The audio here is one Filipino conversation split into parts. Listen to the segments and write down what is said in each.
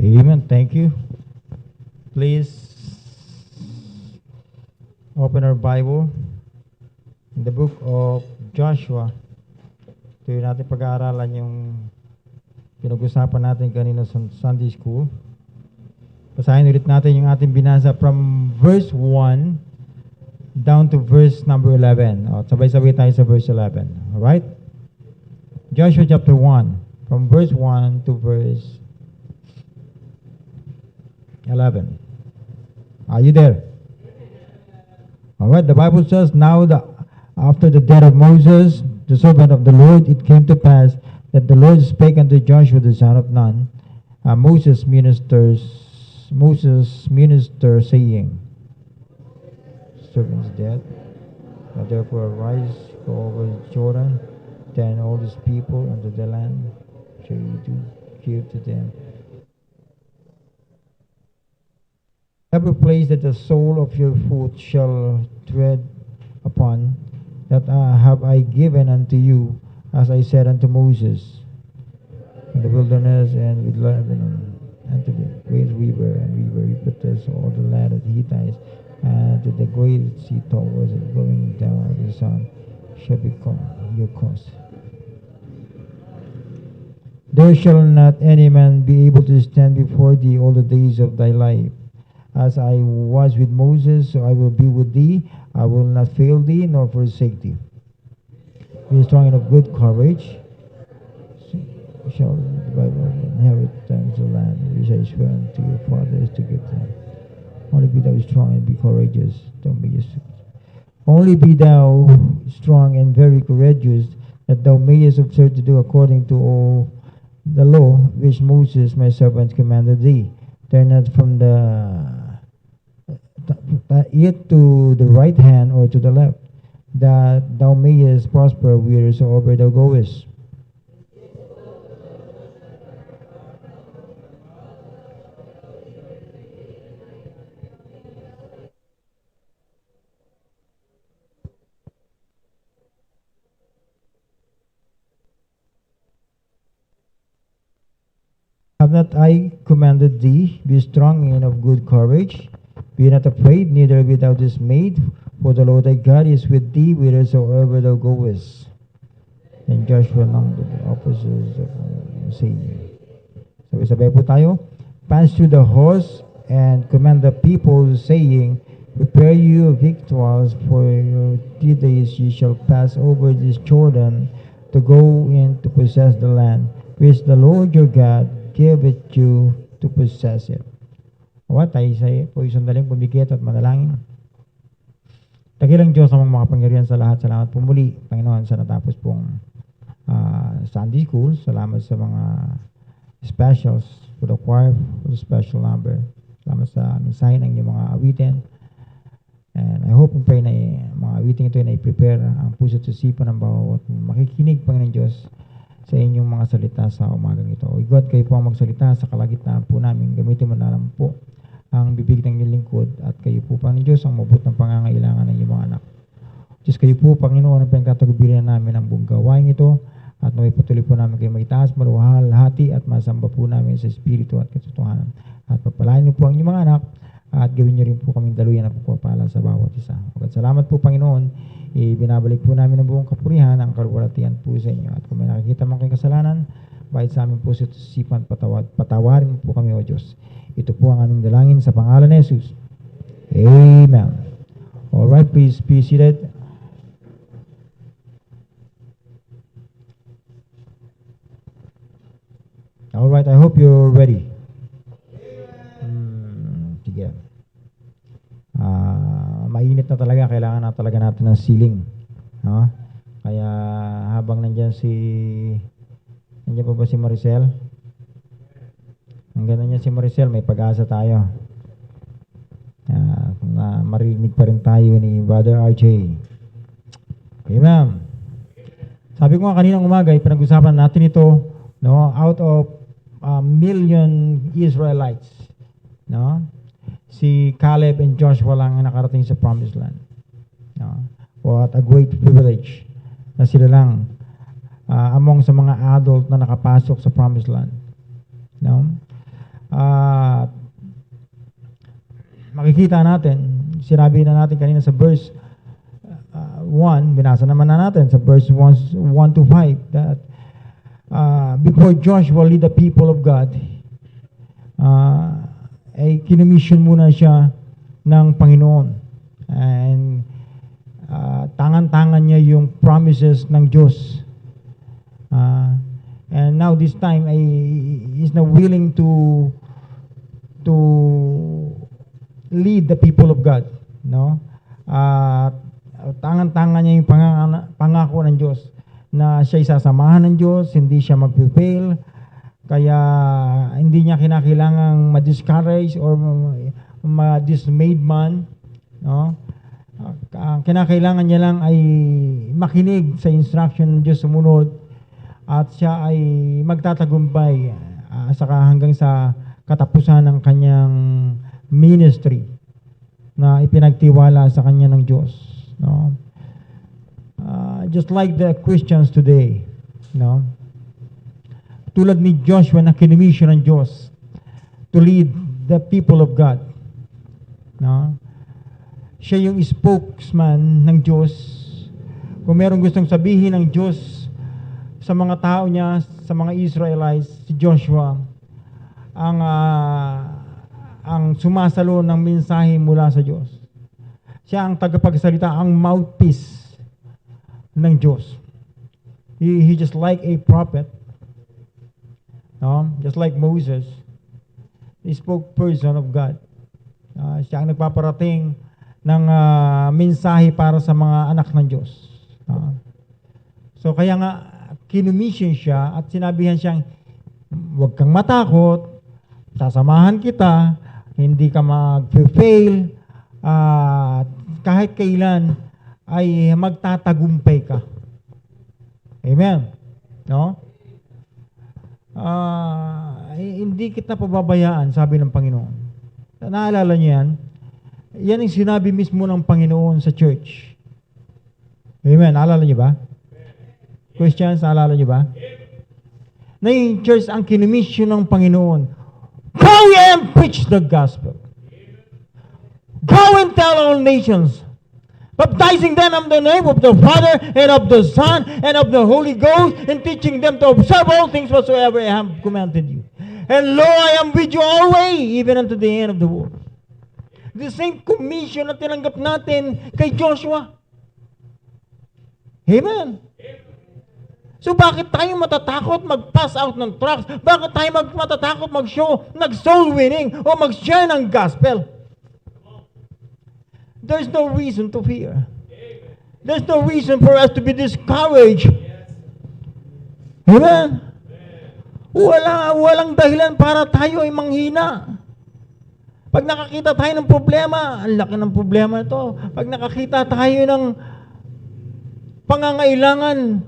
Amen. Thank you. Please open our Bible in the book of Joshua. Ito yung natin pag-aaralan yung pinag-usapan natin kanina sa Sunday School. Basahin ulit natin yung ating binasa from verse 1 down to verse number 11. O, sabay-sabay tayo sa verse 11. Alright? Joshua chapter 1, from verse 1 to verse 11. Are you there? Alright, the Bible says, now after the death of Moses, the servant of the Lord, it came to pass that the Lord spake unto Joshua the son of Nun, Moses' minister, saying, servant's dead, now therefore arise, go over Jordan, then all these people unto the land shall you do give to them. Every place that the sole of your foot shall tread upon, that have I given unto you, as I said unto Moses, in the wilderness and with Lebanon, and to the great river and river Euphrates, all the land of the Hittites, and to the great sea towards it going down the sun, shall become your coast. There shall not any man be able to stand before thee all the days of thy life. As I was with Moses, so I will be with thee. I will not fail thee, nor forsake thee. Be strong and of good courage. Shall the Bible inherit the land which I swear unto your fathers to give them. Only be thou strong and be courageous. Don't be Only be thou strong and very courageous, that thou mayest observe to do according to all the law which Moses my servant commanded thee. Turn not from it to the right hand or to the left, that thou mayest prosper wheresoever thou goest. Have not I commanded thee? Be strong and of good courage. Be not afraid, neither be thou dismayed, for the Lord thy God is with thee whithersoever thou goest. And Joshua numbered the officers of saying. So sabay po tayo. Pass through the host and command the people, saying, prepare you victuals, for 3 days ye shall pass over this Jordan to go in to possess the land, which the Lord your God giveth you to possess it. Alright, tayo po sandaling pumikit at manalangin. Dakilang Diyos ang makapangyarihan sa lahat. Salamat po muli, Panginoon, sa natapos pong Sunday School. Salamat sa mga specials for the choir, for the special number. Salamat sa mensahe ng inyong mga awitin. And I hope and pray na mga awitin ito na i-prepare ang puso at isipan ng bawat makikinig, Panginoon Diyos, sa inyong mga salita sa umagang ito. O God, kayo po ang magsalita sa kalagitnaan po namin. Gamitin mo na lang po ang bibig ng inyong lingkod, at kayo po, Panginoon Diyos, ang mabut ng pangangailangan ng inyong mga anak. Diyos, kayo po, Panginoon, ang pinagkatagubilin namin ang buong gawain ito, at naway patuloy po namin kayo maitaas, maluhal, hati, at masamba po namin sa Espiritu at katotohanan. At pagpalain niyo po ang inyong mga anak, at gawin niyo rin po kaming daluyan na pagpapala sa bawat isa. At salamat po, Panginoon, ibinabalik po namin ang buong kapurihan, ang kaluwalhatian po sa inyo. At kung may nakikita man kayong kasalanan, bahit sa amin po sa isipan, patawarin po kami, O Diyos. Ito po ang aming dalangin sa pangalan ni Jesus. Amen. Alright, please be seated. Alright, I hope you're ready. Sige. Mainit na talaga, kailangan na talaga natin ng ceiling. No? Kaya habang nandiyan pa ba si Maricel? Hanggang nandiyan si Maricel, may pag-asa tayo. Na marinig pa rin tayo ni Brother RJ. Amen. Sabi ko nga kaninang umaga, pinag-usapan natin ito, no, out of a million Israelites, no? Si Caleb and Joshua lang ang nakarating sa Promised Land. No? What a great privilege na sila lang among sa mga adult na nakapasok sa Promised Land. No? At makikita natin, sinabi na natin kanina sa verse 1, binasa naman na natin sa verse 1 to 5, that before Joshua lead the people of God, ay kinomission muna siya ng Panginoon. And tangan-tangan niya yung promises ng Diyos. And now this time ay he's now willing to lead the people of God, no? Tangan-tangan niya yung pangako ng Diyos na siya isasamahan ng Diyos, hindi siya mag-fail, kaya hindi niya kinakailangang ma-discourage or ma-dismayed man, no? Ang kinakailangan niya lang ay makinig sa instruction ng Diyos, sumunod, at siya ay magtatagumpay saka hanggang sa katapusan ng kanyang ministry na ipinagtiwala sa kanya ng Diyos, no? Just like the Christians today, no? Tulad ni Joshua na kinomission ng Diyos to lead the people of God, no? Siya yung spokesman ng Diyos. Kung merong gustong sabihin ng Diyos sa mga tao niya, sa mga Israelites, si Joshua ang sumasalo ng mensahe mula sa Diyos. Siya ang tagapagsalita, ang mouthpiece ng Diyos. He just like a prophet, no? Just like Moses, the spokesperson of God. Siya ang nagpaparating ng mensahe para sa mga anak ng Diyos. So kaya nga, kinomission siya at sinabihan siyang, huwag kang matakot, sasamahan kita, hindi ka mag-fail, kahit kailan ay magtatagumpay ka. Amen? No? Hindi kita pababayaan, sabi ng Panginoon. Naalala niyo yan? Yan ang sinabi mismo ng Panginoon sa church. Amen? Naalala niyo ba? Christians, naalala niyo ba? Na yung church ang kinomission ng Panginoon. Go and preach the gospel. Go and tell all nations, baptizing them in the name of the Father and of the Son and of the Holy Ghost, and teaching them to observe all things whatsoever I have commanded you. And lo, I am with you always, even unto the end of the world. The same commission na tinanggap natin kay Joshua. Amen. So bakit tayo matatakot mag-pass out ng tracts? Bakit tayo matatakot mag-show, nag-soul winning o mag-share ng gospel? There's no reason to fear. There's no reason for us to be discouraged. Amen? Walang dahilan para tayo ay manghina. Pag nakakita tayo ng problema, ang laki ng problema ito. Pag nakakita tayo ng pangangailangan,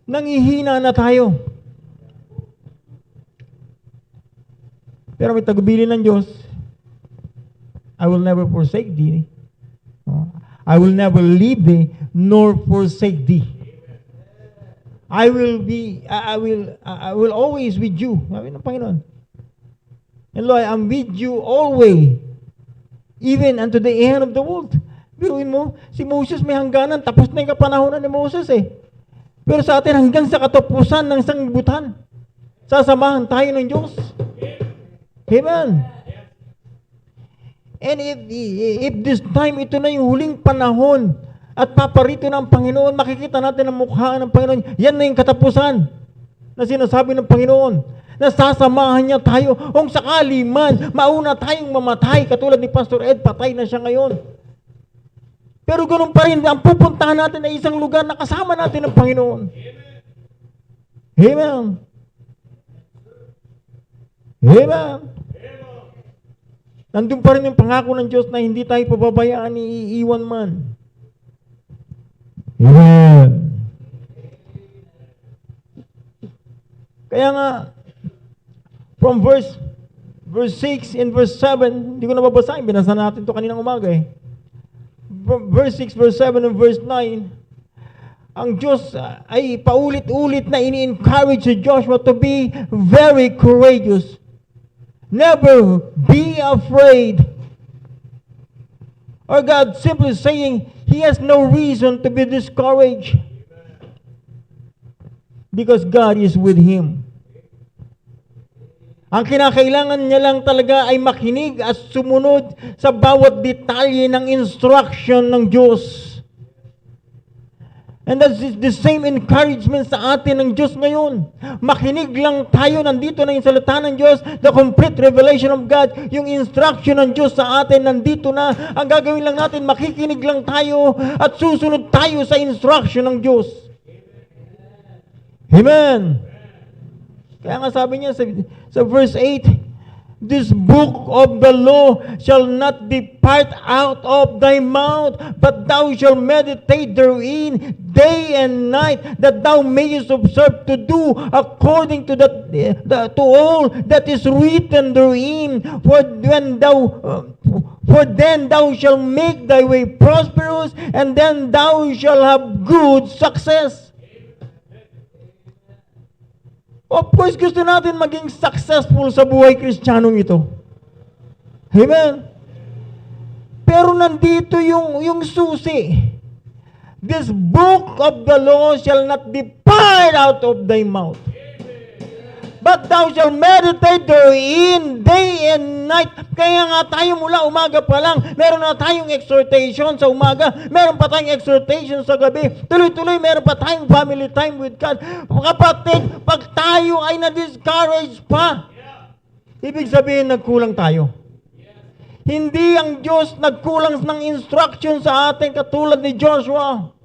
nangihina na tayo. Pero may tagubilin ng Diyos. I will never forsake thee. I will never leave thee, nor forsake thee. I will always with you. Sabi ng Panginoon. And Lord, I'm with you always, even unto the end of the world. Biruin mo, si Moses may hangganan, tapos na yung kapanahonan ni Moses eh. Pero sa atin, hanggang sa katapusan ng sanglibutan, sasamahan tayo ng Diyos. Amen. And if this time, ito na yung huling panahon at paparito ng Panginoon, makikita natin ang mukha ng Panginoon, yan na yung katapusan na sinasabi ng Panginoon, na sasamahan niya tayo. Kung sakali man, mauna tayong mamatay, katulad ni Pastor Ed, patay na siya ngayon. Pero ganoon pa rin, ang pupuntahan natin ay isang lugar na kasama natin ng Panginoon. Amen. Amen. Nandun pa rin yung pangako ng Diyos na hindi tayo pababayaan ni iiwan man. Amen. Kaya nga, from verse 6 and verse 7, hindi ko nababasahin, binasa natin ito kaninang umaga eh. Verse 6, verse 7, and verse 9, ang Diyos ay paulit-ulit na ini-encourage si Joshua to be very courageous. Never be afraid. Or God simply saying, He has no reason to be discouraged. Because God is with him. Ang kinakailangan niya lang talaga ay makinig at sumunod sa bawat detalye ng instruction ng Diyos. And that's the same encouragement sa atin ng Diyos ngayon. Makinig lang tayo, nandito na yung salita ng Diyos, the complete revelation of God, yung instruction ng Diyos sa atin, nandito na. Ang gagawin lang natin, makikinig lang tayo at susunod tayo sa instruction ng Diyos. Amen. Kaya nga sabi niya sa verse 8, this book of the law shall not depart out of thy mouth, but thou shalt meditate therein day and night, that thou mayest observe to do according to to all that is written therein. For then thou shalt make thy way prosperous, and then thou shalt have good success. Of course, gusto natin maging successful sa buhay Kristiyanong ito. Amen? Pero nandito yung susi. This book of the law shall not depart out of thy mouth, but thou shalt meditate therein day and night. Kaya nga tayo mula umaga pa lang, meron na tayong exhortation sa umaga, meron pa tayong exhortation sa gabi, tuloy-tuloy meron pa tayong family time with God. Kapatid, pag tayo ay na-discourage pa, ibig sabihin nagkulang tayo. Hindi ang Diyos nagkulang ng instruction sa atin katulad ni Joshua.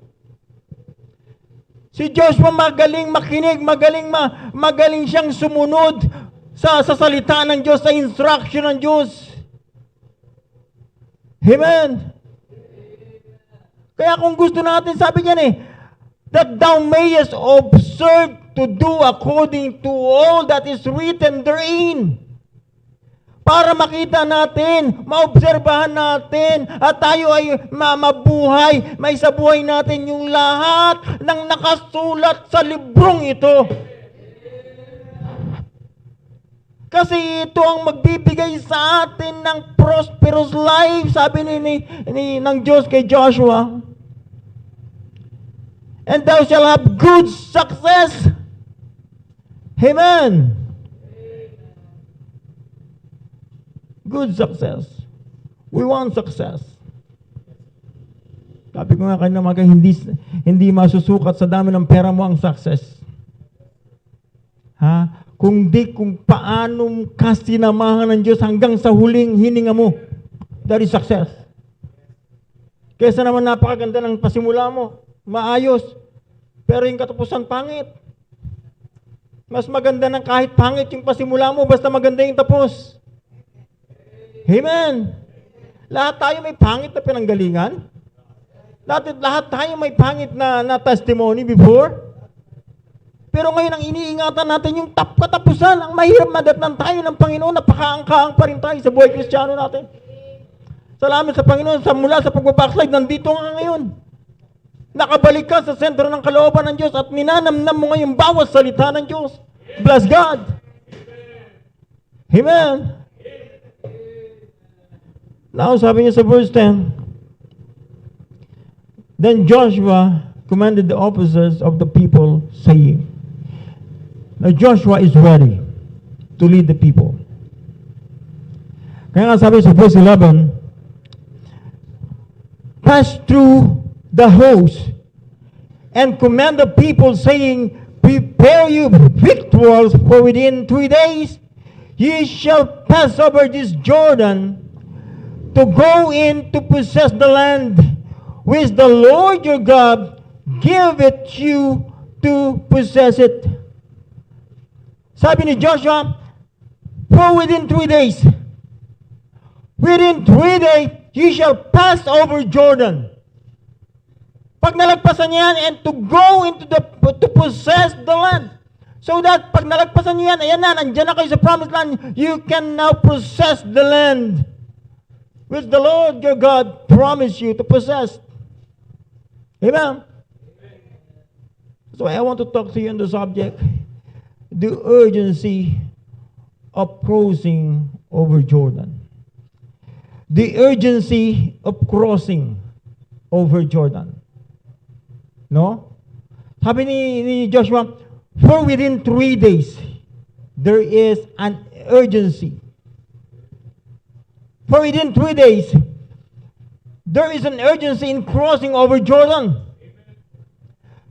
Si Joshua magaling makinig, magaling siyang sumunod sa salita ng Diyos, sa instruction ng Diyos. Amen. Kaya kung gusto natin, sabi niya that thou mayest observe to do according to all that is written therein. Para makita natin, maobserbahan natin, at tayo ay mabuhay, may sa buhay natin yung lahat ng nakasulat sa librong ito. Kasi ito ang magbibigay sa atin ng prosperous life, sabi ng Diyos kay Joshua. And thou shalt have good success. Amen. Good success. We want success. Sabi ko nga kanina hindi masusukat sa dami ng pera mo ang success. Kung paano ka sinamahan ng Diyos hanggang sa huling hininga mo, that is success. Kesa naman napakaganda ng pasimula mo, maayos, pero yung katapusan pangit. Mas maganda ng kahit pangit yung pasimula mo, basta maganda yung tapos. Amen. Lahat tayo may pangit na pinanggalingan. Lahat tayo may pangit na testimony before. Pero ngayon ang iniingatan natin yung katapusan. Ang mahirap madatnan tayo ng Panginoon. Napakaangkaang pa rin tayo sa buhay Kristiyano natin. Salamat sa Panginoon. Mula sa pagbabackslide, nandito nga ngayon. Nakabalik ka sa sentro ng kalooban ng Diyos at ninanamnam mo ngayon bawat salita ng Diyos. Bless God. Amen. Now, sabi niya sa verse 10, then Joshua commanded the officers of the people, saying, now Joshua is ready to lead the people. Kaya nga sabi sa verse 11, pass through the host and command the people, saying, prepare you victuals, for within 3 days ye shall pass over this Jordan to go in to possess the land which the Lord your God giveth you to possess it. Sabi ni Joshua, for within 3 days, within 3 days, you shall pass over Jordan. Pag nalagpasan niyan, and to go into to possess the land. So that pag nalagpasan niyan, ayan na, nandiyan na kayo sa promised land, you can now possess the land which the Lord your God promised you to possess. Amen? So I want to talk to you on the subject, the urgency of crossing over Jordan. The urgency of crossing over Jordan. No? Sabi ni Joshua, for within 3 days, there is an urgency. For within 3 days, there is an urgency in crossing over Jordan.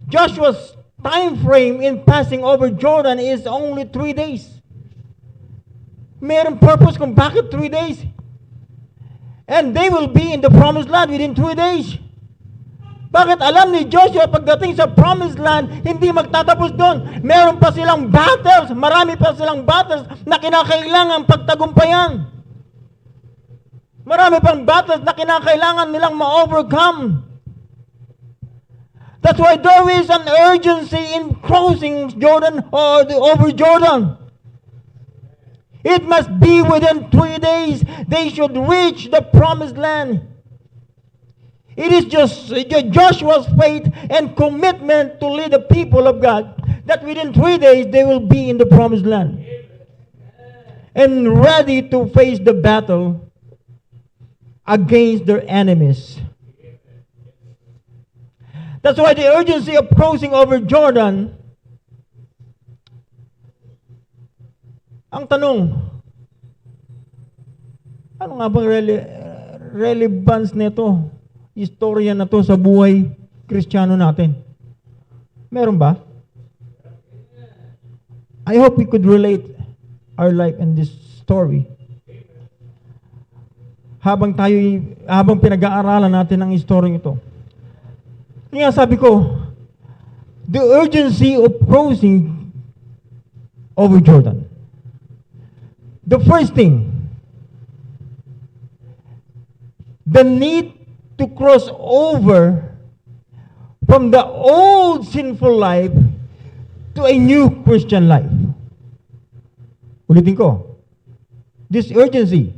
Joshua's time frame in passing over Jordan is only 3 days. Mayroong purpose kung bakit 3 days. And they will be in the promised land within 3 days. Bakit alam ni Joshua pagdating sa promised land, hindi magtatapos doon. Meron pa silang battles, marami pa silang battles na kinakailangan pagtagumpayan. Marami pang battles na kinakailangan nilang ma-overcome. That's why there is an urgency in crossing Jordan or over Jordan. It must be within 3 days. They should reach the promised land. It is just Joshua's faith and commitment to lead the people of God that within 3 days they will be in the promised land and ready to face the battle against their enemies. That's why the urgency of crossing over Jordan. Ang tanong, ano nga bang relevance nito? Istorya na to sa buhay Kristiyano natin. Meron ba? I hope we could relate our life in this story. Habang pinag-aaralan natin ang istoryang ito. Kaya sabi ko, the urgency of crossing over Jordan. The first thing, the need to cross over from the old sinful life to a new Christian life. Ulitin ko. This urgency.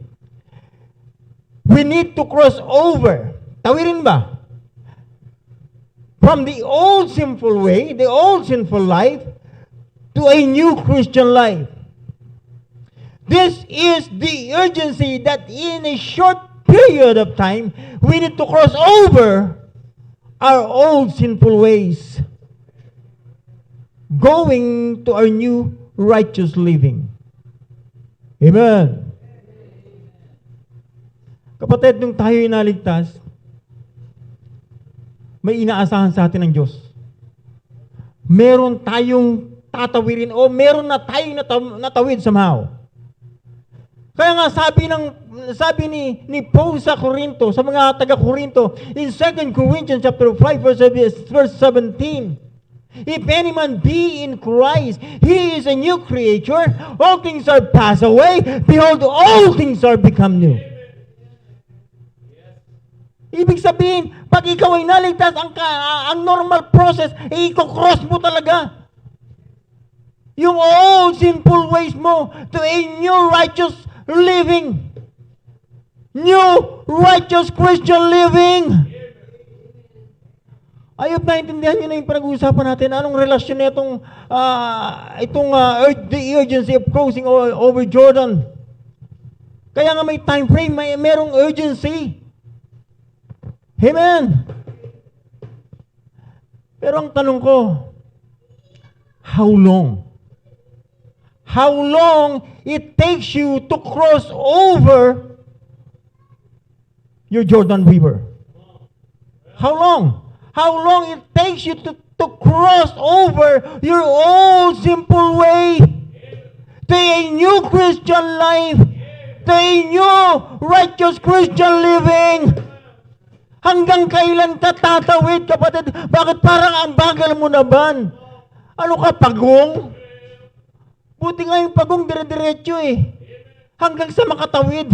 We need to cross over. Tawirin ba? From the old sinful way, the old sinful life, to a new Christian life. This is the urgency that in a short period of time, we need to cross over our old sinful ways, going to our new righteous living. Amen. Kapatid, nung tayo inaligtas, may inaasahan sa atin ng Diyos. Meron tayong tatawirin o meron na tayong natawid somehow. Kaya nga sabi ni Paul sa Corinto, sa mga taga-Corinto, in 2 Corinthians chapter 5 verse 17, if any man be in Christ, he is a new creature. All things are passed away. Behold, all things are become new. Ibig sabihin, pag ikaw ay naligtas, ang normal process, i-cross mo talaga yung old sinful ways mo to a new righteous living. New righteous Christian living. Ayop na intindihan nyo na yung pinag-uusapan natin. Anong relasyon na the urgency of crossing over Jordan? Kaya nga may time frame, merong urgency. Amen. Pero ang tanong ko, how long? How long it takes you to cross over your Jordan River? How long? How long it takes you to cross over your old simple way to a new Christian life, to a new righteous Christian living? Hanggang kailan ka tatawid, kapatid? Bakit parang ang bagal mo naman? Ano ka, pagong? Buti nga yung pagong dire-diretso eh. Hanggang sa makatawid.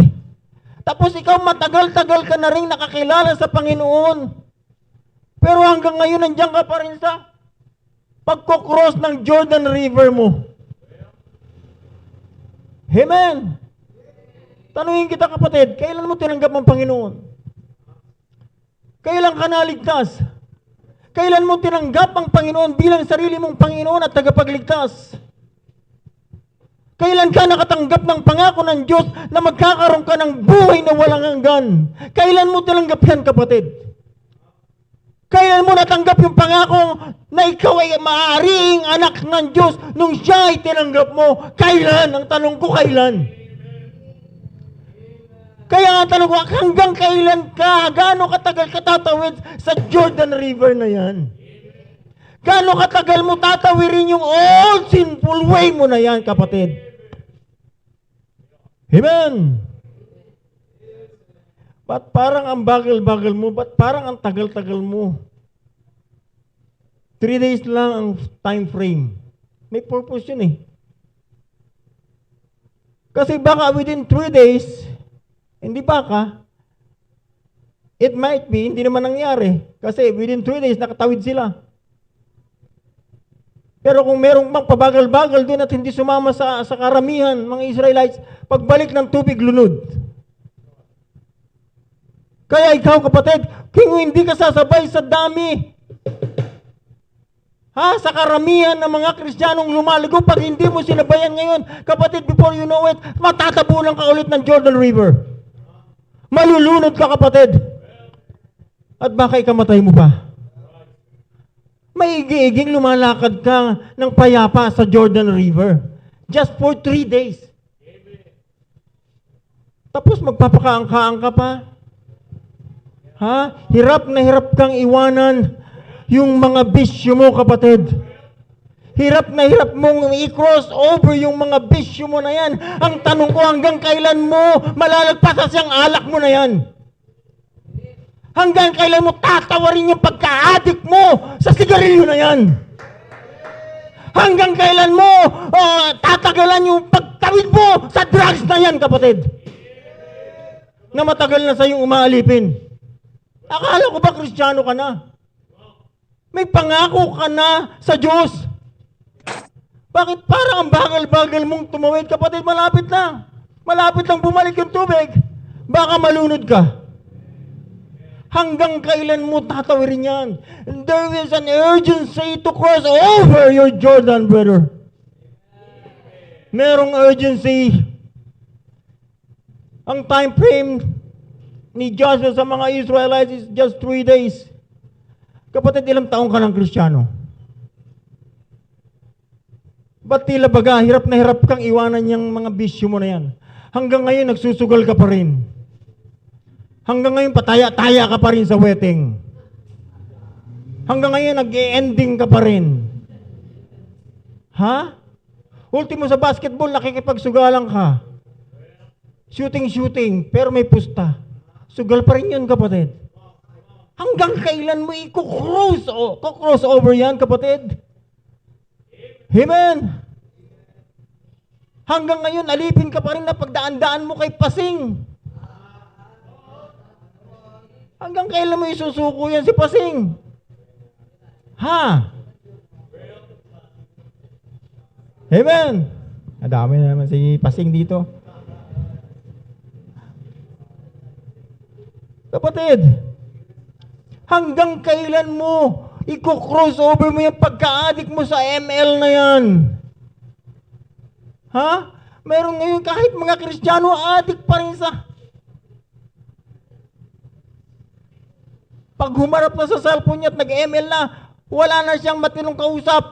Tapos ikaw matagal-tagal ka na rin nakakilala sa Panginoon. Pero hanggang ngayon nandiyan ka pa rin sa pagkocross ng Jordan River mo. Amen. Tanungin kita, kapatid, kailan mo tinanggap ang Panginoon? Kailan ka naligtas? Kailan mo tinanggap ang Panginoon bilang sarili mong Panginoon at tagapagligtas? Kailan ka nakatanggap ng pangako ng Diyos na magkakaroon ka ng buhay na walang hanggan? Kailan mo tinanggap yan, kapatid? Kailan mo natanggap yung pangako na ikaw ay maaaring anak ng Diyos nung siya ay tinanggap mo? Kailan? Ang tanong ko, kailan? Kaya ang tanong ko, hanggang kailan ka? Gaano katagal ka tatawid sa Jordan River na yan? Gaano katagal mo tatawirin yung old sinful way mo na yan, kapatid? Amen! Ba't parang ang bagal-bagal mo? Ba't parang ang tagal-tagal mo? 3 days lang ang time frame. May purpose yun eh. Kasi baka within 3 days, hindi baka, it might be, hindi naman nangyari. Kasi within 3 days, nakatawid sila. Pero kung merong magpabagal-bagal doon at hindi sumama sa karamihan, mga Israelites, pagbalik ng tubig, lunod. Kaya ikaw, kapatid, kung hindi ka sasabay sa dami, sa karamihan ng mga Kristiyanong lumalago, pag hindi mo sinabayan ngayon, kapatid, before you know it, matatabunan ka ulit ng Jordan River. Malulunod ka, kapatid. At baka ikamatay mo pa. May igi-iging lumalakad ka ng payapa sa Jordan River. Just for 3 days. Tapos magpapakaangka-angka pa. Hirap na hirap kang iwanan yung mga bisyo mo, kapatid. Hirap na hirap mong i-cross over yung mga bisyo mo na yan. Ang tanong ko, hanggang kailan mo malalagpasan siyang alak mo na yan? Hanggang kailan mo tatawarin yung pagka-addict mo sa sigarilyo na yan? Hanggang kailan mo tatagalan yung pagtawid mo sa drugs na yan, kapatid? Na matagal na sa'yong umaalipin. Akala ko ba Kristiyano ka na? May pangako ka na sa Diyos. Bakit parang ang bagal-bagal mong tumawid, kapatid? Malapit na. Malapit lang bumalik yung tubig. Baka malunod ka. Hanggang kailan mo tatawirin yan? And there is an urgency to cross over your Jordan, brother. Merong urgency. Ang time frame ni Joshua sa mga Israelites is just 3 days. Kapatid, ilang taong ka ng Kristiyano? Ba't tila baga, hirap na hirap kang iwanan yung mga bisyo mo na yan? Hanggang ngayon, nagsusugal ka pa rin. Hanggang ngayon, pataya-taya ka pa rin sa wedding. Hanggang ngayon, nag-e-ending ka pa rin. Ultimo sa basketball, nakikipagsugalan ka. Shooting, pero may pusta. Sugal pa rin yun, kapatid. Hanggang kailan mo i-cross over yan, kapatid? Amen. Hanggang ngayon, alipin ka pa rin na pagdaan-daan mo kay Pasing. Hanggang kailan mo isusuko yan si Pasing? Amen. Madami na naman si Pasing dito. Kapatid, hanggang kailan mo i-cross over mo yung pagka-addict mo sa ML na yan? Meron ngayon kahit mga Kristiyano, addict pa rin sa... Pag humarap na sa cellphone niya at nag-ML na, wala na siyang matinong kausap.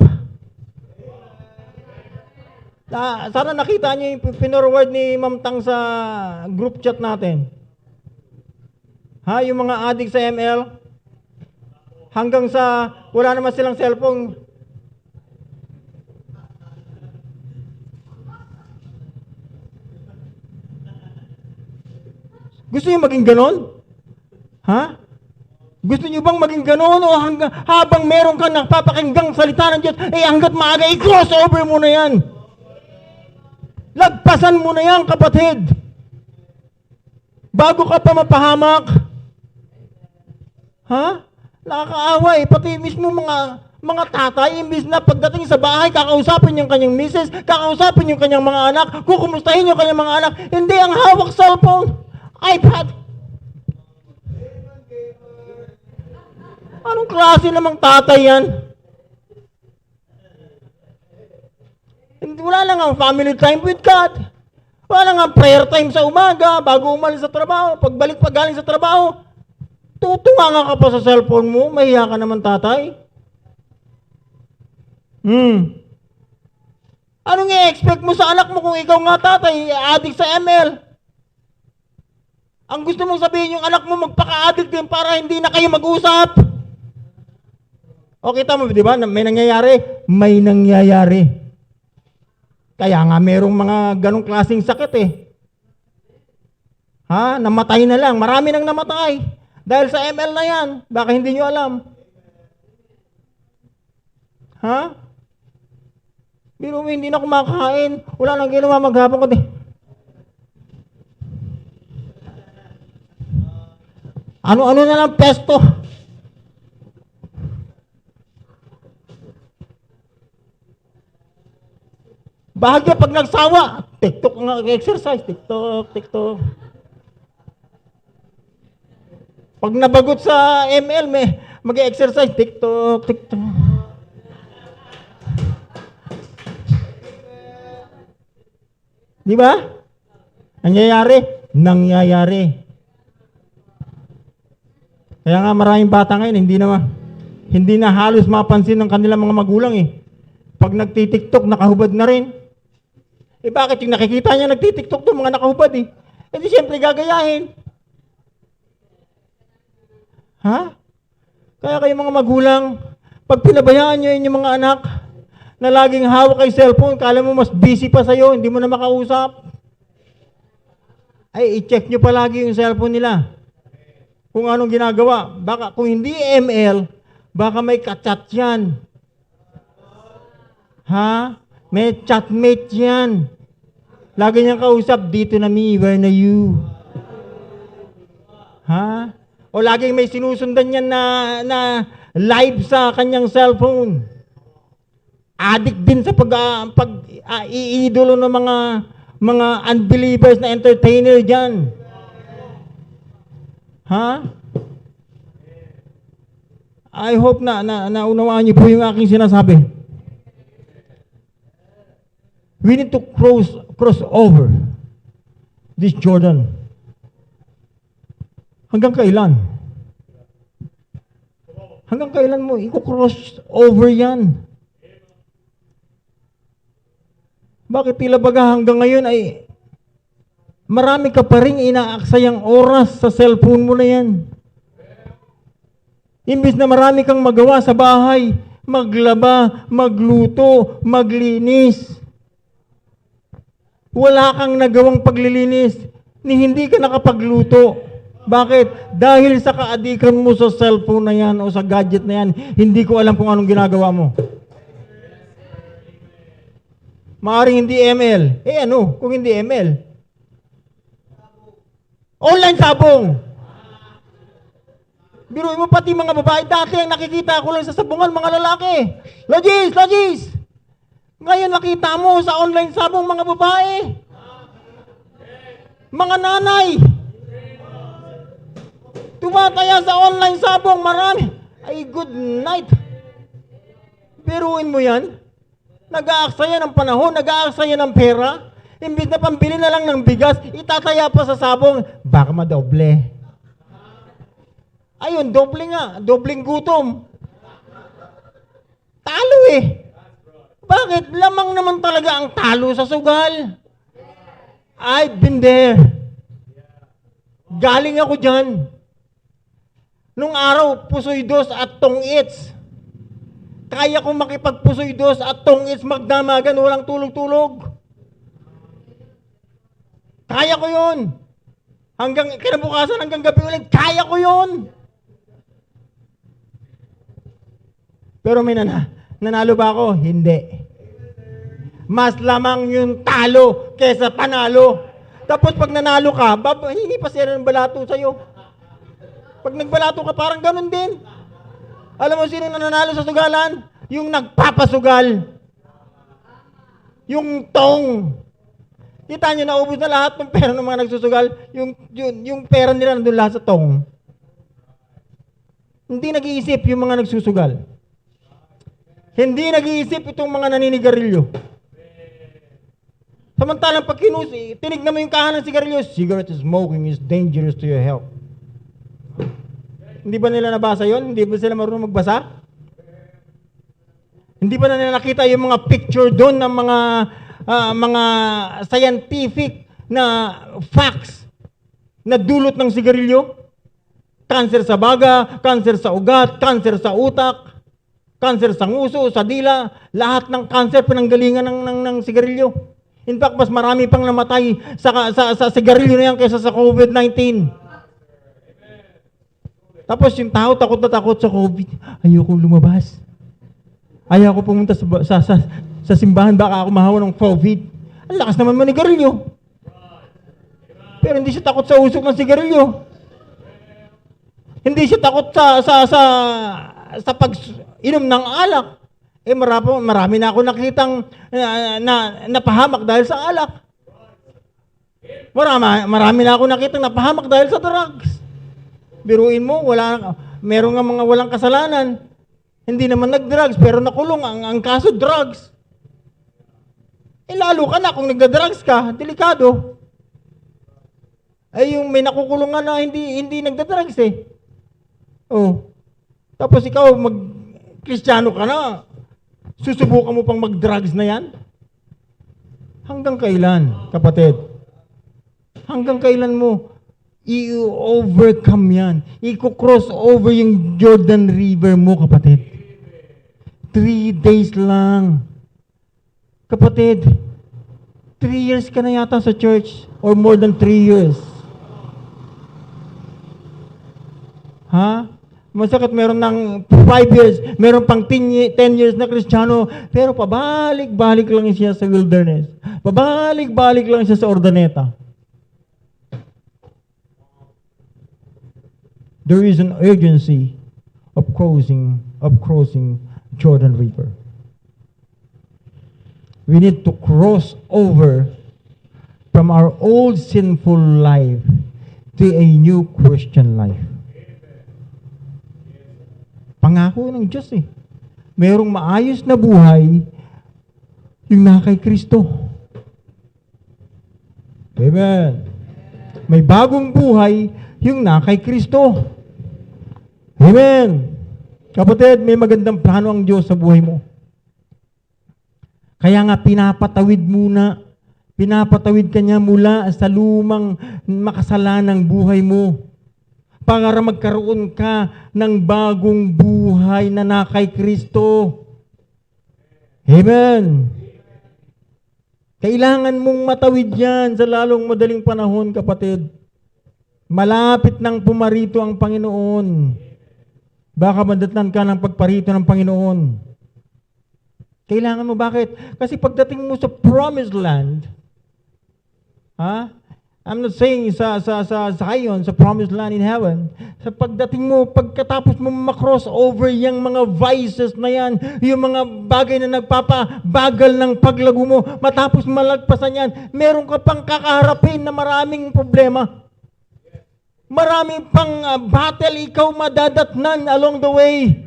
Sana nakita niyo yung pinorward ni Ma'am Tang sa group chat natin. Yung mga addict sa ML, hanggang sa wala naman silang cellphone. Gusto niyo maging ganon? Gusto niyo bang maging ganoon o habang meron ka napapakinggang salita ng Diyos, hanggat maaga, i-cross over mo na yan. Lagpasan mo na yan, kapatid. Bago ka pa mapahamak. Nakakaawa pati mismo mga tatay, imbis na pagdating sa bahay, kakausapin yung kanyang misis, kakausapin yung kanyang mga anak, kukumustahin yung kanyang mga anak, hindi ang hawak cellphone, iPad. Anong klase namang tatay yan? Wala lang ang family time with God. Wala lang ang prayer time sa umaga, bago umalis sa trabaho, pagbalik pa galing sa trabaho. Tutunganga ka pa sa cellphone mo, mahiya ka naman tatay. Anong i-expect mo sa anak mo kung ikaw nga tatay, addict sa ML? Ang gusto mong sabihin yung anak mo magpaka-addict din para hindi na kayo mag-usap. O kita mo, di ba? May nangyayari. May nangyayari. Kaya nga merong mga ganong klaseng sakit eh. Ha? Namatay na lang. Marami nang namatay. Dahil sa ML na yan. Baka hindi nyo alam. Ha? Biro mo, hindi na kumakain. Wala nang ginawa maghapon ko. Ano-ano na lang pesto. Bahagya pag nagsawa, TikTok nga exercise, TikTok. Pag nabagot sa ML, may mag-exercise, TikTok. Di ba? Nangyayari. Kaya nga maraming bata ngayon, hindi na halos mapansin ng kanilang mga magulang eh. Pag nagtitiktok, nakahubad na rin. Eh bakit yung nakikita niya nagtitiktok to, mga nakahubad eh? Eh di siyempre gagayahin. Ha? Kaya kayo mga magulang, pag pinabayaan niyo yung mga anak na laging hawak kay cellphone, kala mo mas busy pa sa'yo, hindi mo na makausap. Ay, i-check niyo palagi yung cellphone nila. Kung anong ginagawa. Baka, kung hindi ML, baka may ka-chat yan. Ha? May chatmate yan. Lagi niyang kausap, dito na me, where na you? Ha? O laging may sinusundan yan na live sa kanyang cellphone. Addict din sa pag-iidolo ng mga unbelievers na entertainer dyan. Ha? I hope na naunawaan niyo po yung aking sinasabi. We need to cross over this Jordan. Hanggang kailan? Hanggang kailan mo i-cross over yan? Bakit tila baga hanggang ngayon ay marami ka pa rin inaaksayang oras sa cellphone mo na yan. Imbis na marami kang magawa sa bahay, maglaba, magluto, maglinis. Wala kang nagawang paglilinis, ni hindi ka nakapagluto. Bakit? Dahil sa kaadikan mo sa cellphone na yan o sa gadget na yan, hindi ko alam kung anong ginagawa mo. Maaring hindi ML. Eh ano, kung hindi ML? Online sabong. Biruin mo pati mga babae, dati ang nakikita ko lang sa sabungan, mga lalaki. Logis! Ngayon nakita mo sa online sabong mga babae. Mga nanay. Tumataya sa online sabong, marami. Ay, good night. Biruin mo yan. Nag-aaksaya ng panahon, nag-aaksaya ng pera. Imbis na pambili na lang ng bigas, itataya pa sa sabong, baka madoble. Ayun, doble nga. Dobleng gutom. Talo eh. Bakit? Lamang naman talaga ang talo sa sugal. I've been there. Galing ako dyan. Nung araw, pusoy dos at tong-its. Kaya kong makipagpusoy dos at tong-its magdamagan, walang tulog-tulog. Kaya ko yun. Hanggang kinabukasan, hanggang gabi ulit, kaya ko yun. Pero may nanalo ba ako? Hindi. Mas lamang yung talo kesa panalo. Tapos pag nanalo ka, hindi pa sila ng balato sa'yo. Pag nagbalato ka, parang ganun din. Alam mo sino nanalo sa sugalan? Yung nagpapasugal. Yung tong. Kita nyo, naubos na lahat ng pera ng mga nagsusugal. Yung pera nila nandun lahat sa tong. Hindi nag-iisip yung mga nagsusugal. Hindi nag-iisip itong mga naninigarilyo. Samantalang pag tinignan mo yung kahanan ng sigarilyo, cigarette smoking is dangerous to your health. Hindi ba nila nabasa yon? Hindi ba sila marunong magbasa? Hindi ba nila nakita yung mga picture doon ng mga scientific na facts na dulot ng sigarilyo? Cancer sa baga, cancer sa ugat, cancer sa utak, cancer sa nguso, sa dila, lahat ng cancer pinanggalingan ng sigarilyo. In fact, mas marami pang namatay sa sigarilyo na yan kaysa sa COVID-19. Tapos yung tao takot na takot sa COVID. Ayoko lumabas. Ayoko pumunta sa simbahan, baka ako mahawa ng COVID. Ang lakas naman manigarilyo. Pero hindi siya takot sa usok ng sigarilyo. Hindi siya takot sa pag-inom ng alak. Marami na ako nakitang napahamak dahil sa alak. Marami na ako nakitang napahamak dahil sa drugs. Biruin mo, meron nga mga walang kasalanan. Hindi naman nag-drugs, pero nakulong ang kaso drugs. Lalo ka na kung nagda-drugs ka, delikado. Yung may nakukulungan na hindi nagda-drugs eh. Oh. Tapos ikaw Kristiyano ka na. Susubukan mo pang mag-drugs na yan? Hanggang kailan, kapatid? Hanggang kailan mo i-overcome yan? I-cross over yung Jordan River mo, kapatid. 3 days lang. Kapatid, 3 years ka na yata sa church or more than 3 years. Ha? Masakit, meron ng 5 years, meron pang 10 years na Kristiyano, pero pabalik-balik lang siya sa wilderness. Pabalik-balik lang siya sa Ordaneta. There is an urgency of crossing Jordan River. We need to cross over from our old sinful life to a new Christian life. Pangako ng Diyos eh. Merong maayos na buhay yung nakay Kristo. Amen. May bagong buhay yung nakay Kristo. Amen. Kapatid, may magandang plano ang Diyos sa buhay mo. Kaya nga pinapatawid ka niya mula sa lumang makasalanang buhay mo para magkaroon ka ng bagong buhay na nakay Kristo. Amen. Kailangan mong matawid yan sa lalong madaling panahon, kapatid. Malapit nang pumarito ang Panginoon. Baka madatnan ka ng pagparito ng Panginoon. Kailangan mo, bakit? Kasi pagdating mo sa promised land, I'm not saying sa Zion, sa promised land in heaven, sa pagdating mo, pagkatapos mo makross over yung mga vices na yan, yung mga bagay na nagpapabagal ng paglago mo, matapos malagpasan yan, meron ka pang kakaharapin na maraming problema. Maraming pang battle ikaw madadatnan along the way.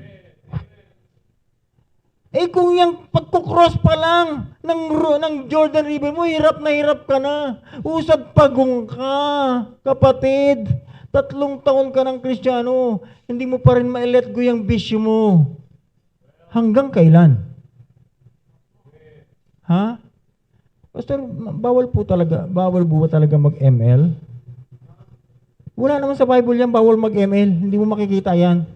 Kung yung pagkukross pa lang ng Jordan River mo, hirap ka na. Usad pagong ka, kapatid. 3 taon ka ng Kristiyano, hindi mo pa rin ma-let go yung bisyo mo. Hanggang kailan? Ha? Pastor, bawal po talaga mag-ML? Wala naman sa Bible yan, bawal mag-ML. Hindi mo makikita yan.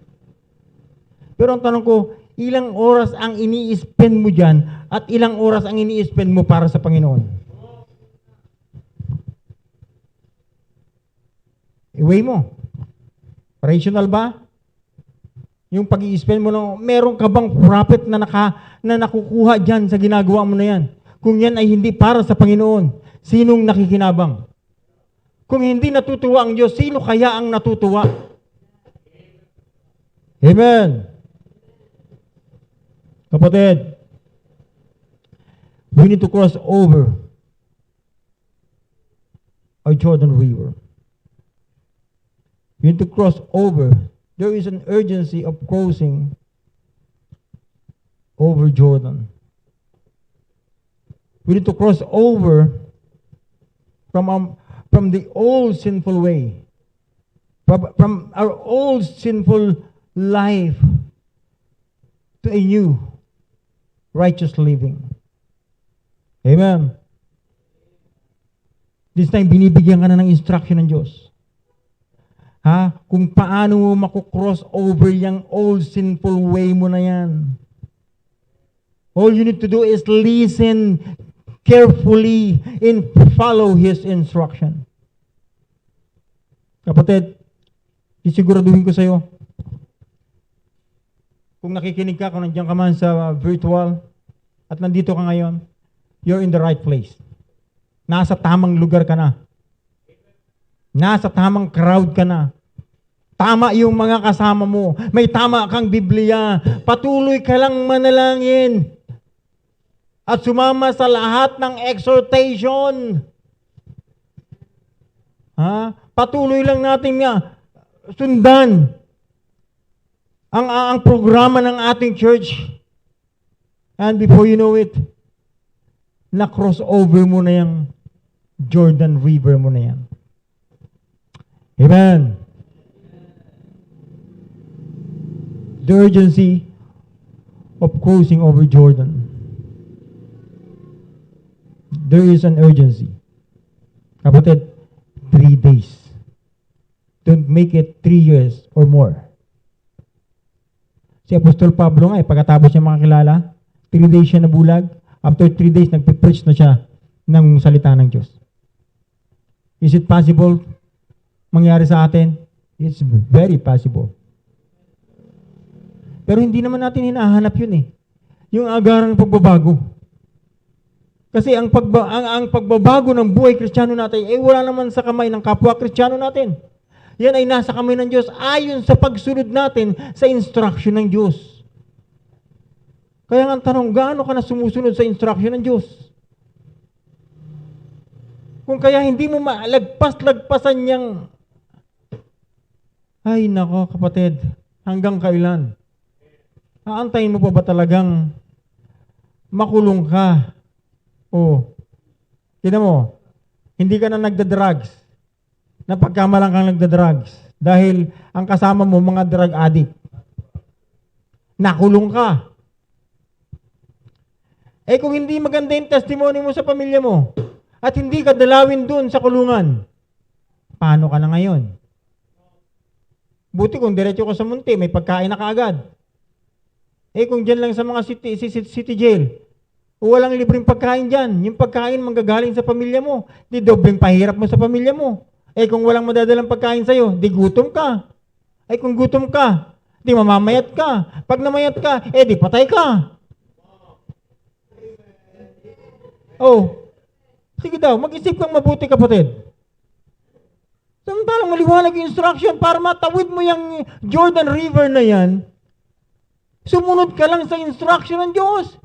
Pero ang tanong ko, ilang oras ang ini-spend mo dyan at ilang oras ang ini-spend mo para sa Panginoon? I-weigh mo. Rational ba? Yung pag-i-spend mo, meron ka bang profit na nakukuha dyan sa ginagawa mo na yan? Kung yan ay hindi para sa Panginoon, sinong nakikinabang? Kung hindi natutuwa ang Diyos, sino kaya ang natutuwa? Amen. Kapatid, we need to cross over our Jordan River. We need to cross over. There is an urgency of crossing over Jordan. We need to cross over from the old sinful way, from our old sinful life to a new righteous living. Amen. This time, binibigyan ka na ng instruction ng Diyos. Kung paano mo maku-cross over yung old sinful way mo na yan. All you need to do is listen carefully and follow His instruction. Kapatid, isiguraduhin ko sa iyo, kung nakikinig ka, kung nandiyan ka man sa virtual, at nandito ka ngayon, you're in the right place. Nasa tamang lugar ka na. Nasa tamang crowd ka na. Tama yung mga kasama mo. May tama kang Biblia. Patuloy ka lang manalangin. At sumama sa lahat ng exhortation. Patuloy lang natin nga sundan ang programa ng ating church. And before you know it, na-crossover mo na yung Jordan River mo na yan. Amen. The urgency of crossing over Jordan. There is an urgency. Kapatid, 3 days. Don't make it 3 years or more. Si Apostol Pablo nga, pagkatapos niya makakilala, 3 days siya nabulag. After 3 days, nagpipreach na siya ng salita ng Diyos. Is it possible mangyari sa atin? It's very possible. Pero hindi naman natin hinahanap yun eh. Yung agarang pagbabago. Kasi ang pagbabago ng buhay Kristiyano natin, wala naman sa kamay ng kapwa Kristiyano natin. Yan ay nasa kamay ng Diyos ayon sa pagsunod natin sa instruction ng Diyos. Kaya nga ang tanong, gaano ka na sumusunod sa instruction ng Diyos? Kung kaya hindi mo malagpas-lagpasan niyang, ay nako kapatid, hanggang kailan? Aantayin mo pa ba talagang makulong ka? Tignan mo, hindi ka na nagda-drugs. Napagkamalang kang nagda-drugs. Dahil ang kasama mo, mga drug addict. Nakulong ka. Kung hindi maganda yung testimony mo sa pamilya mo, at hindi ka dalawin dun sa kulungan, paano ka na ngayon? Buti kung diretso ka sa munti, may pagkain na kaagad. Kung dyan lang sa mga city jail, walang libreng pagkain dyan. Yung pagkain manggagaling sa pamilya mo, di dobleng pahirap mo sa pamilya mo. Kung walang madadalang pagkain sa'yo, di gutom ka. Kung gutom ka, di mamamayat ka. Pag namayat ka, di patay ka. Sige daw, mag-isip kang mabuti kapatid. Samantalang maliwanag yung instruction para matawid mo yung Jordan River na yan, sumunod ka lang sa instruction ng Diyos.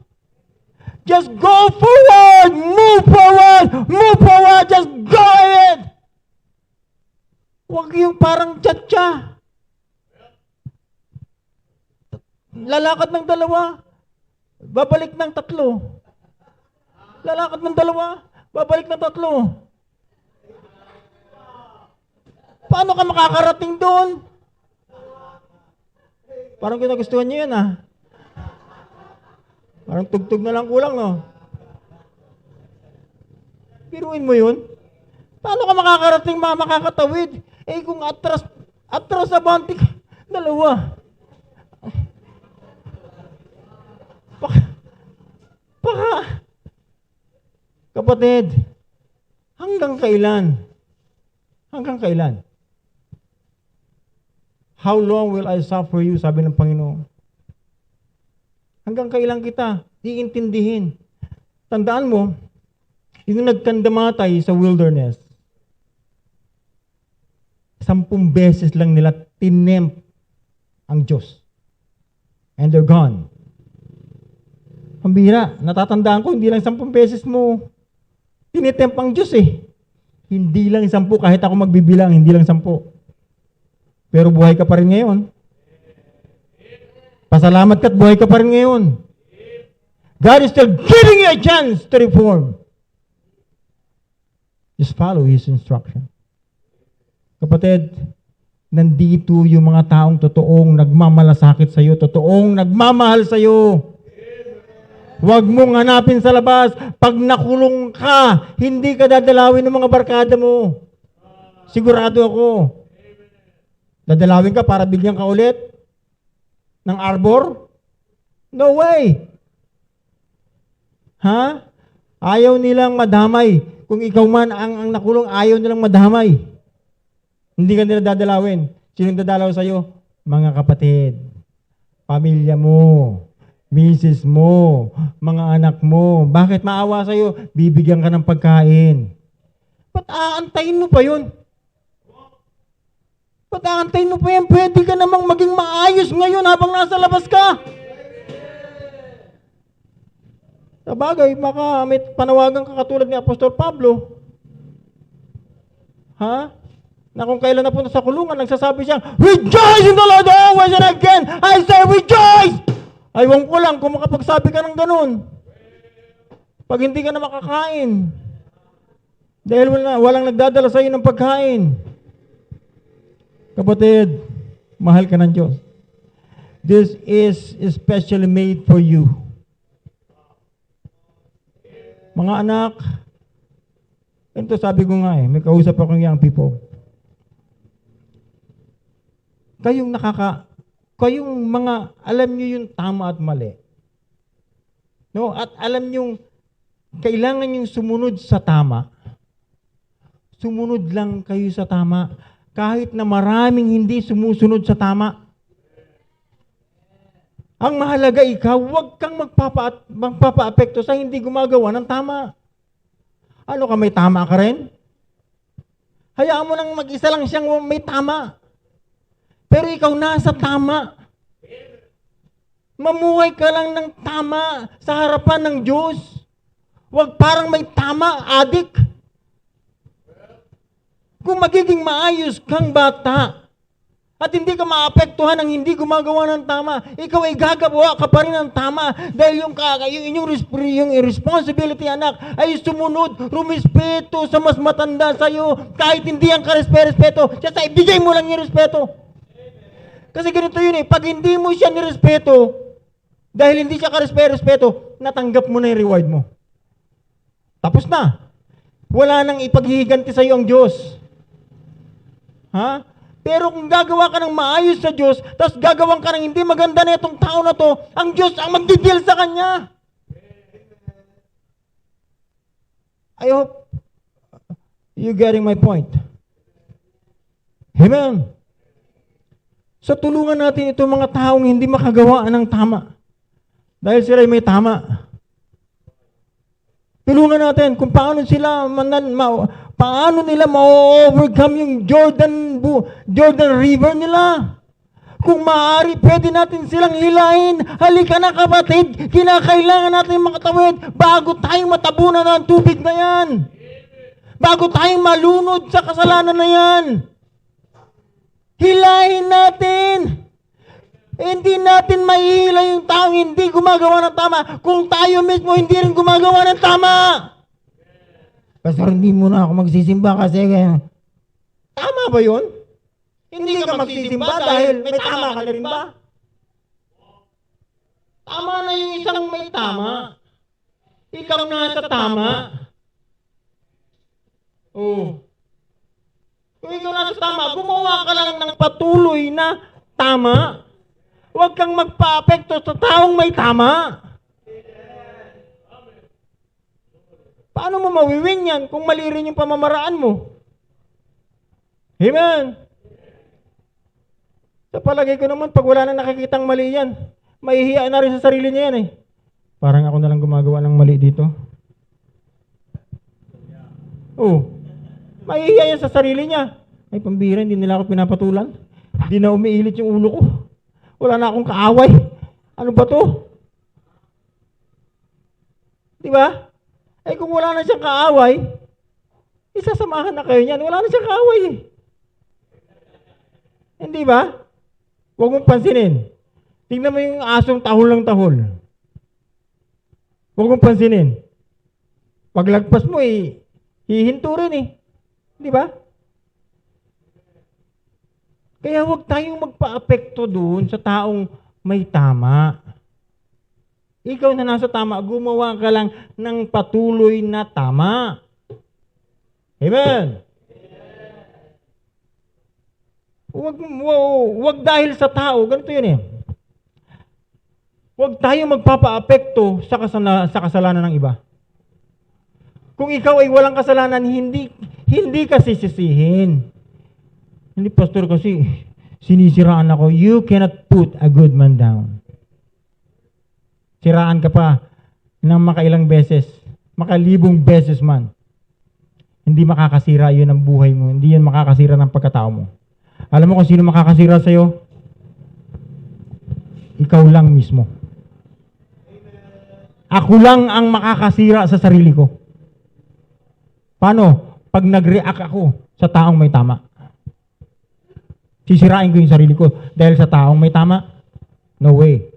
Just go forward! Move forward! Move forward! Just go ahead! Huwag yung parang tsa-tsa. Lalakad ng 2, babalik ng 3. Lalakad ng 2, babalik ng 3. Paano ka makakarating doon? Parang ginagustuhan niyo yan Parang tugtog na lang kulang Biruin mo yun. Paano ka makakarating, makakatawid? Kung atras abante ka, 2. Kapatid, hanggang kailan? Hanggang kailan? How long will I suffer you? Sabi ng Panginoon. Hanggang kailan kita iintindihin? Tandaan mo, yung nagkandamatay sa wilderness, 10 beses lang nila tinempt ang Diyos. And they're gone. Ang bihira, natatandaan ko, hindi lang 10 beses mo tinitempt ang Diyos Hindi lang 10, kahit ako magbibilang, hindi lang 10. Pero buhay ka pa rin ngayon. Pasalamat ka't buhay ka pa rin ngayon. God is still giving you a chance to reform. Just follow His instruction. Kapatid, nandito yung mga taong totoong nagmamalasakit sa iyo, totoong nagmamahal sa iyo. Huwag mong hanapin sa labas. Pag nakulong ka, hindi ka dadalawin ng mga barkada mo. Sigurado ako. Dadalawin ka para bigyan ka ulit ng arbor? No way. Ha? Ayaw nilang madamay. Kung ikaw man ang nakulong, ayaw nilang madamay. Hindi ka nila dadalawin. Sinong dadalaw sa'yo? Mga kapatid, pamilya mo, misis mo, mga anak mo. Bakit maawa sa'yo? Bibigyan ka ng pagkain. Ba't aantayin mo pa yun? Ba't aantayin mo pa yan? Pwede ka namang maging maayos ngayon habang nasa labas ka. Sa bagay, baka may panawagan ka katulad ni Apostol Pablo. Ha? Na kung kailan na punta sa kulungan, nagsasabi siya, "Rejoice in the Lord always, and again, I say rejoice!" Aywan ko lang kung makapagsabi ka ng ganun. Pag hindi ka na makakain. Dahil walang nagdadala sa iyo ng pagkain. Kapatid, mahal ka ng Diyos. This is especially made for you. Mga anak, ito sabi ko nga may kausap akong young people. Kayong mga, alam nyo yung tama at mali. No? At alam nyo, kailangan yung sumunod sa tama. Sumunod lang kayo sa tama. Kahit na maraming hindi sumusunod sa tama. Ang mahalaga ikaw, huwag kang magpapa-apekto sa hindi gumagawa ng tama. Ano ka, may tama ka rin? Hayaan mo nang mag-isa lang siyang may tama. Pero ikaw nasa tama. Mamuhay ka lang ng tama sa harapan ng Diyos. Huwag parang may tama, adik. Kung magiging maayos kang bata at hindi ka maapektuhan ng hindi gumagawa ng tama, ikaw ay gagawa ka pa rin ng tama dahil yung responsibility, anak, ay sumunod, rumispeto sa mas matanda sa'yo kahit hindi ang karespeto, siya sa ibigay mo lang yung respeto. Kasi ganito yun pag hindi mo siya nirespeto, dahil hindi siya karespeto, natanggap mo na yung reward mo. Tapos na. Wala nang ipaghihiganti sa iyo ang Diyos. Ha? Pero kung gagawa ka ng maayos sa Diyos, tapos gagawan ka ng hindi maganda na itong tao na to, ang Diyos ang magdidil sa kanya. I hope you're getting my point. Amen. So tulungan natin itong mga taong hindi makagawa ng tama. Dahil sila may tama. Tulungan natin kung paano nila ma-overcome yung Jordan River nila. Kung maaari, pwede natin silang hilahin. Halika na kapatid, kinakailangan natin makatawid bago tayong matabunan ng tubig na yan. Bago tayong malunod sa kasalanan na yan. Hilahin natin. Hindi natin maihila yung taong hindi gumagawa ng tama kung tayo mismo hindi rin gumagawa ng tama. Pastor, hindi mo na ako magsisimba kasi tama ba yun? Hindi ka magsisimba dahil may tama ka na rin ba? Tama na yung isang may tama. Ikaw nasa tama. Oh. Kung ikaw nasa tama, gumawa ka lang ng patuloy na tama. Huwag kang magpa-apekto sa taong may tama. Paano mo mawiwin yan kung mali rin yung pamamaraan mo? Amen. Sa palagay ko naman, pag wala na nakikitang mali yan, mahihiya na rin sa sarili niya yan Parang ako na lang gumagawa ng mali dito. Oh, mahihiya yan sa sarili niya. Ay, pambira, hindi nila ako pinapatulan. Hindi na umiilit yung ulo ko. Wala na akong kaaway. Ano ba to? Di ba? Eh kung wala na siyang kaaway, isasamahan na kayo niyan. Wala na siyang kaaway Hindi ba? Huwag mong pansinin. Tingnan mo yung asong tahol ng tahol. Huwag mong pansinin. Paglagpas mo Hihinto rin eh. Di ba? Kaya huwag tayong magpa-apekto doon sa taong may tama. Ikaw na nasa tama, gumawa ka lang ng patuloy na tama. Amen? Huwag dahil sa tao, ganito yun eh. Huwag tayong magpapa-apekto sa kasalanan ng iba. Kung ikaw ay walang kasalanan, hindi ka sisisihin. Hindi, pastor, kasi sinisiraan ako. You cannot put a good man down. Siraan ka pa ng makailang beses, makalibong beses man. Hindi makakasira yun ang buhay mo. Hindi yun makakasira ng pagkatao mo. Alam mo kung sino makakasira sa'yo? Ikaw lang mismo. Ako lang ang makakasira sa sarili ko. Paano? Pag nag-react ako sa taong may tama. Sisirain ko yung sarili ko dahil sa taong may tama? No way.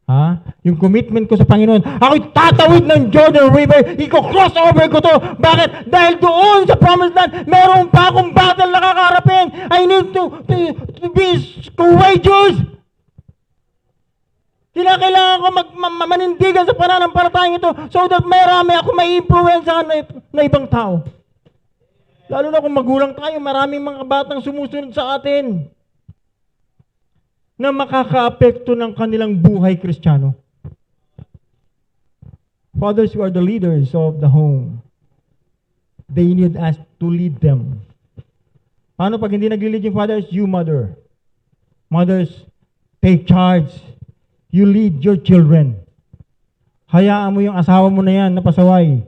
Ha? Yung commitment ko sa Panginoon, ako'y tatawid ng Jordan River, i-cross over ko to. Bakit? Dahil doon sa promised land, meron pa akong battle na kakaharapin. I need to be courageous. Kailangan ko manindigan sa pananampalatayang ito so that marami ako may influensyahan na ibang tao. Lalo na kung magulang tayo, maraming mga batang sumusunod sa atin na makakaapekto ng kanilang buhay Kristiyano. Fathers who are the leaders of the home, they need us to lead them. Paano pag hindi nag-lead yung fathers? You mother. Mothers, take charge. You lead your children. Hayaan mo yung asawa mo na yan na pasaway.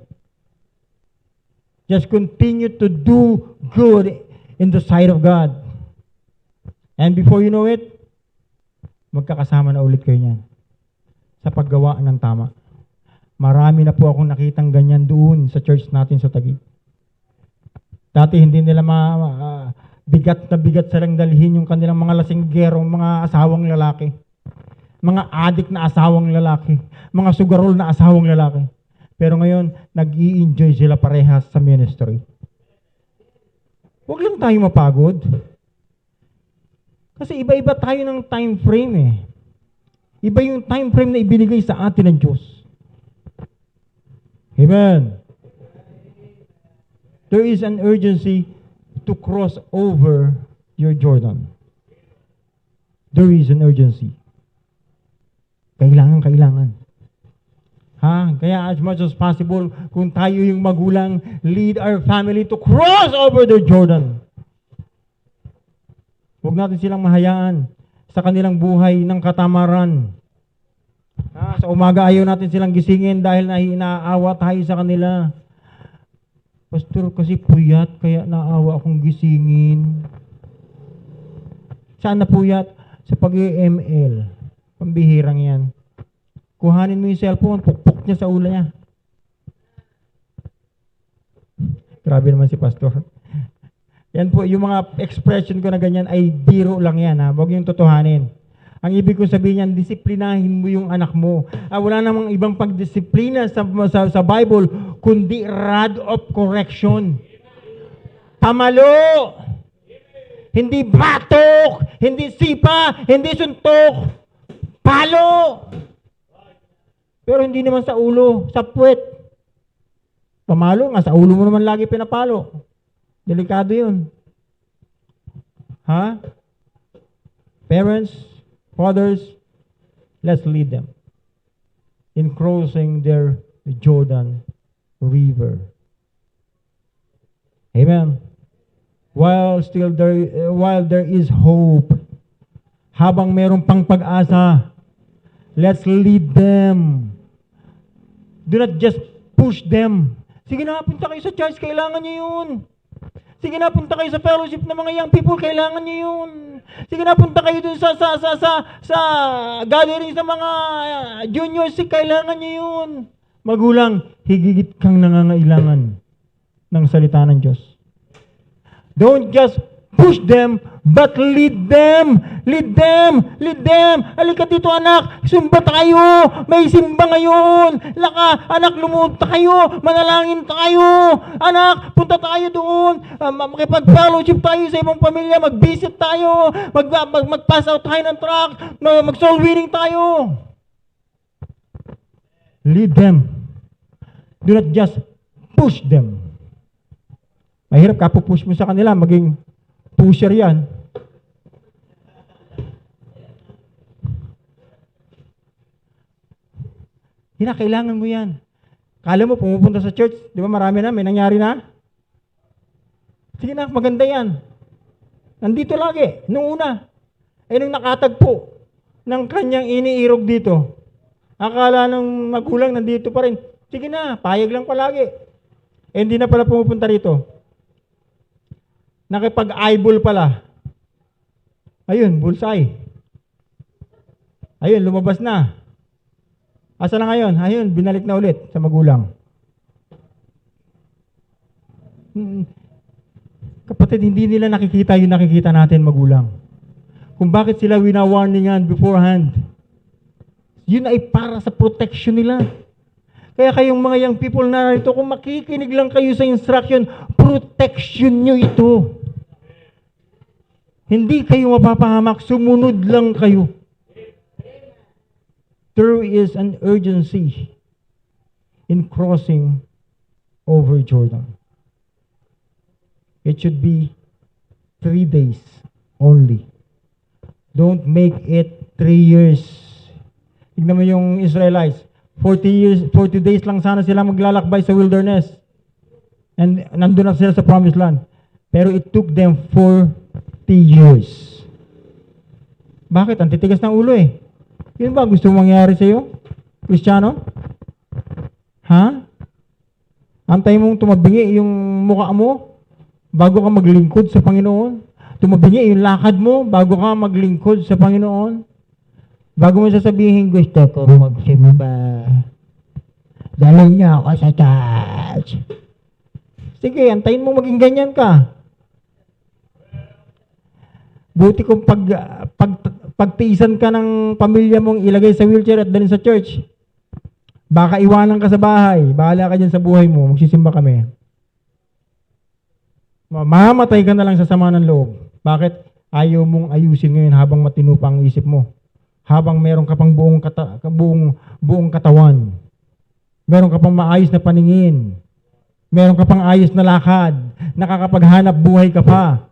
Just continue to do good in the sight of God. And before you know it, magkakasama na ulit kayo niyan sa paggawa ng tama. Marami na po akong nakitang ganyan doon sa church natin sa Taguig. Dati hindi nila bigat na bigat silang dalhin yung kanilang mga lasinggero, mga asawang lalaki. Mga adik na asawang lalaki. Mga sugarol na asawang lalaki. Pero ngayon, nag-i-enjoy sila parehas sa ministry. Huwag lang tayo mapagod. Kasi iba-iba tayo ng time frame eh. Iba yung time frame na ibinigay sa atin ng Diyos. Amen. There is an urgency to cross over your Jordan. There is an urgency. Kailangan. Kaya as much as possible, kung tayo yung magulang, lead our family to cross over the Jordan. Huwag natin silang mahayaan sa kanilang buhay ng katamaran. Sa umaga ayaw natin silang gisingin dahil naaawa tayo sa kanila. Pastor, kasi puyat, kaya naawa akong gisingin. Saan na puyat? Sa pag-ML. Pambihirang yan. Kuhanin mo yung cellphone, pukpuk niya sa ulo niya. Grabe naman si pastor. Yan po, yung mga expression ko na ganyan ay biro lang yan. Huwag yung totohanin. Ang ibig kong sabihin yan, disiplinahin mo yung anak mo. Wala namang ibang pagdisiplina sa Bible, kundi rod of correction. Pamalo! Hindi batok! Hindi sipa! Hindi suntok! Palo! Pero hindi naman sa ulo, sa puwet. Pamalo nga, sa ulo mo naman lagi pinapalo. Delikado yun. Parents, fathers, let's lead them in crossing their Jordan River. Amen. While there is hope, habang merong pang pag-asa, let's lead them. Do not just push them. Sige na, punta kayo sa church, kailangan nyo yun. Sige na, punta kayo sa fellowship ng mga young people, kailangan nyo yun. Sige na, punta kayo dun sa gatherings ng mga juniors, kailangan nyo yun. Magulang, higit kang nangangailangan ng salita ng Diyos. Don't just push them, but lead them. Lead them. Lead them. Halika dito, anak. Sumba tayo. May simba ngayon. Laka, anak, lumunta kayo. Manalangin tayo. Anak, punta tayo doon. Makipag-fellowship tayo sa ibang pamilya. Mag-visit tayo. Mag-pass out tayo ng truck. Mag-soul winning tayo. Lead them. Do not just push them. Mahirap ka push mo sa kanila, maging pusher yan. Kailangan mo yan. Kala mo, pumupunta sa church, di ba marami na, may nangyari na? Sige na, maganda yan. Nandito lagi, nung una. Nung nakatagpo ng kanyang iniirog dito. Akala ng magulang nandito pa rin. Sige na, payag lang palagi. Hindi na pala pumupunta rito. Nakipag-eyeball pala. Ayun, bullseye. Ayun, lumabas na. Asa na ngayon? Ayun, binalik na ulit sa magulang. Kapatid, hindi nila nakikita yung nakikita natin magulang. Kung bakit sila wina-warningan beforehand. Yun ay para sa protection nila. Kaya kayong mga young people na rito, kung makikinig lang kayo sa instruction, protection nyo ito. Hindi kayo mapapahamak, sumunod lang kayo. There is an urgency in crossing over Jordan. It should be 3 days only. Don't make it 3 years. Tignan mo yung Israelites. 40 days lang sana sila maglalakbay sa wilderness. And nandun na sila sa promised land. Pero it took them 40 years. Bakit? Ang titigas ng ulo eh. Yun ba gusto mong mangyari sa iyo? Kristiyano? Ha? Antay mong tumabingi yung mukha mo bago ka maglingkod sa Panginoon? Tumabingi yung lakad mo bago ka maglingkod sa Panginoon? Bago mo sasabihin, gusto ko magsimba. Dalhin niyo ako sa church. Sige, antayin mo maging ganyan ka. Buti kung pagtiisan ka ng pamilya mong ilagay sa wheelchair at dalhin sa church. Baka iwanan ka sa bahay. Bahala ka dyan sa buhay mo. Magsisimba kami. Mamamatay ka na lang sa sama ng loob. Bakit? Ayaw mong ayusin ngayon habang matino pa ang isip mo. Habang meron ka pang buong katawan. Meron ka pang maayos na paningin. Meron ka pang ayos na lakad. Nakakapaghanap buhay ka pa.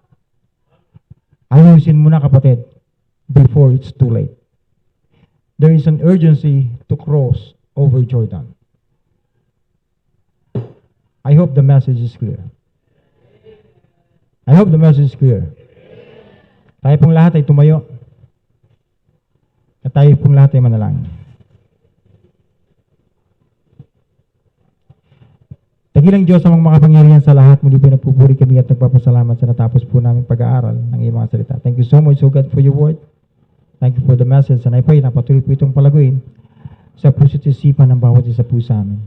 Ayusin mo na, kapatid, before it's too late. There is an urgency to cross over Jordan. I hope the message is clear. I hope the message is clear. Tayo pong lahat ay tumayo. At tayo pong lahat ay manalangin. Dakilang Diyos ang makapangyarihan sa lahat. Muli po nagpupuri kami at nagpapasalamat sa natapos po namin pag-aaral ng iyong mga salita. Thank you so much, O God, for your word. Thank you for the message. And I pray na patuloy po itong palaguin sa puso't isipan ng bawat isa po sa amin.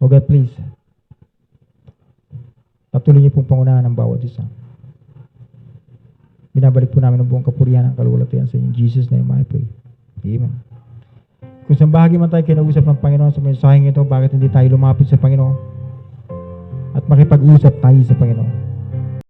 O God, please, patuloy niyo pong pangunahan ng bawat isa. Binabalik po namin ang buong kapurihan ng kalulatian sa inyo. In Jesus' name I pray. Amen. Kung saan bahagi man tayo kinausap ng Panginoon sa mensaheng ito, bakit hindi tayo lumapit sa Panginoon at makipag-usap tayo sa Panginoon?